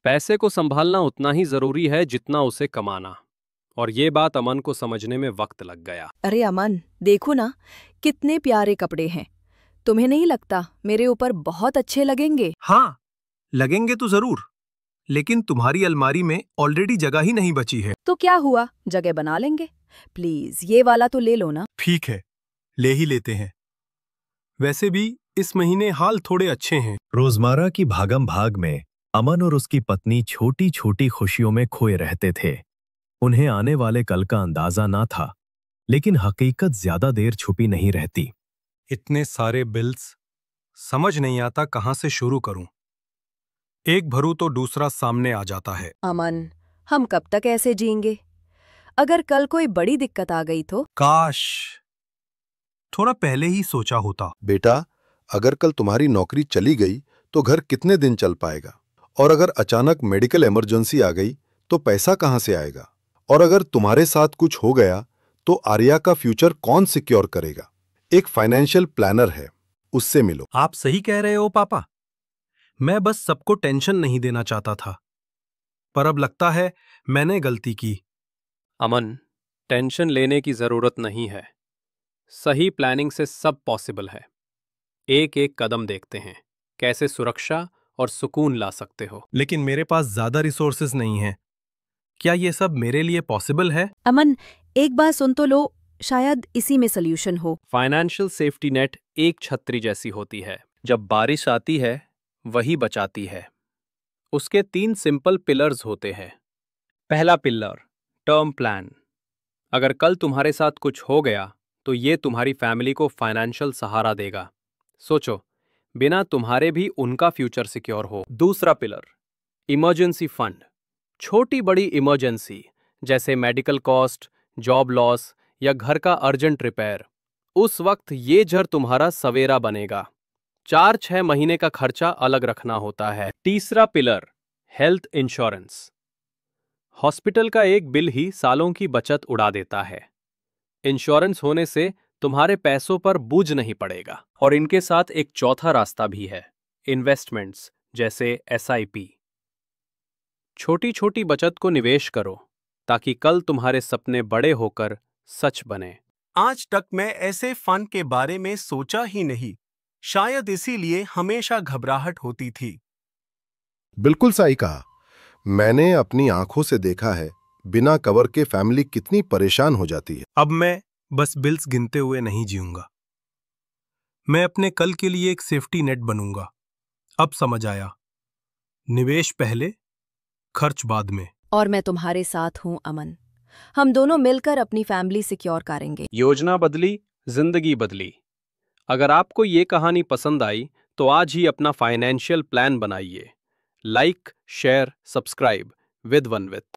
पैसे को संभालना उतना ही जरूरी है जितना उसे कमाना। और ये बात अमन को समझने में वक्त लग गया। अरे अमन, देखो ना, कितने प्यारे कपड़े हैं। तुम्हें नहीं लगता मेरे ऊपर बहुत अच्छे लगेंगे? हाँ, लगेंगे तो जरूर, लेकिन तुम्हारी अलमारी में ऑलरेडी जगह ही नहीं बची है। तो क्या हुआ, जगह बना लेंगे। प्लीज ये वाला तो ले लो ना। ठीक है, ले ही लेते हैं। वैसे भी इस महीने हाल थोड़े अच्छे हैं। रोजमर्रा की भागम भाग में अमन और उसकी पत्नी छोटी छोटी खुशियों में खोए रहते थे। उन्हें आने वाले कल का अंदाजा ना था, लेकिन हकीकत ज्यादा देर छुपी नहीं रहती। इतने सारे बिल्स, समझ नहीं आता कहां से शुरू करूं। एक भरूं तो दूसरा सामने आ जाता है। अमन, हम कब तक ऐसे जिएंगे? अगर कल कोई बड़ी दिक्कत आ गई तो? काश थोड़ा पहले ही सोचा होता। बेटा, अगर कल तुम्हारी नौकरी चली गई तो घर कितने दिन चल पाएगा? और अगर अचानक मेडिकल इमरजेंसी आ गई तो पैसा कहां से आएगा? और अगर तुम्हारे साथ कुछ हो गया तो आर्या का फ्यूचर कौन सिक्योर करेगा? एक फाइनेंशियल प्लानर है, उससे मिलो। आप सही कह रहे हो पापा। मैं बस सबको टेंशन नहीं देना चाहता था, पर अब लगता है मैंने गलती की। अमन, टेंशन लेने की जरूरत नहीं है। सही प्लानिंग से सब पॉसिबल है। एक एक कदम देखते हैं, कैसे सुरक्षा और सुकून ला सकते हो। लेकिन मेरे पास ज्यादा रिसोर्सेज नहीं हैं। क्या ये सब मेरे लिए पॉसिबल है? अमन, एक बात सुन तो लो, शायद इसी में सल्यूशन हो। फाइनेंशियल सेफ्टी नेट एक छतरी जैसी होती है। जब बारिश आती है वही बचाती है। उसके 3 सिंपल पिलर्स होते हैं। पहला पिलर, टर्म प्लान। अगर कल तुम्हारे साथ कुछ हो गया तो ये तुम्हारी फैमिली को फाइनेंशियल सहारा देगा। सोचो, बिना तुम्हारे भी उनका फ्यूचर सिक्योर हो। दूसरा पिलर, इमरजेंसी फंड। छोटी बड़ी इमरजेंसी जैसे मेडिकल कॉस्ट, जॉब लॉस या घर का अर्जेंट रिपेयर, उस वक्त ये जर तुम्हारा सवेरा बनेगा। 4-6 महीने का खर्चा अलग रखना होता है। तीसरा पिलर, हेल्थ इंश्योरेंस। हॉस्पिटल का एक बिल ही सालों की बचत उड़ा देता है। इंश्योरेंस होने से तुम्हारे पैसों पर बोझ नहीं पड़ेगा। और इनके साथ एक चौथा रास्ता भी है, इन्वेस्टमेंट्स जैसे SIP। छोटी छोटी बचत को निवेश करो ताकि कल तुम्हारे सपने बड़े होकर सच बने। आज तक मैं ऐसे फंड के बारे में सोचा ही नहीं। शायद इसीलिए हमेशा घबराहट होती थी। बिल्कुल सही कहा। मैंने अपनी आंखों से देखा है, बिना कवर के फैमिली कितनी परेशान हो जाती है। अब मैं बस बिल्स गिनते हुए नहीं जीऊंगा। मैं अपने कल के लिए एक सेफ्टी नेट बनूंगा। अब समझ आया, निवेश पहले, खर्च बाद में। और मैं तुम्हारे साथ हूँ अमन। हम दोनों मिलकर अपनी फैमिली सिक्योर करेंगे। योजना बदली, जिंदगी बदली। अगर आपको ये कहानी पसंद आई तो आज ही अपना फाइनेंशियल प्लान बनाइए। Like, share, subscribe with वनविथ।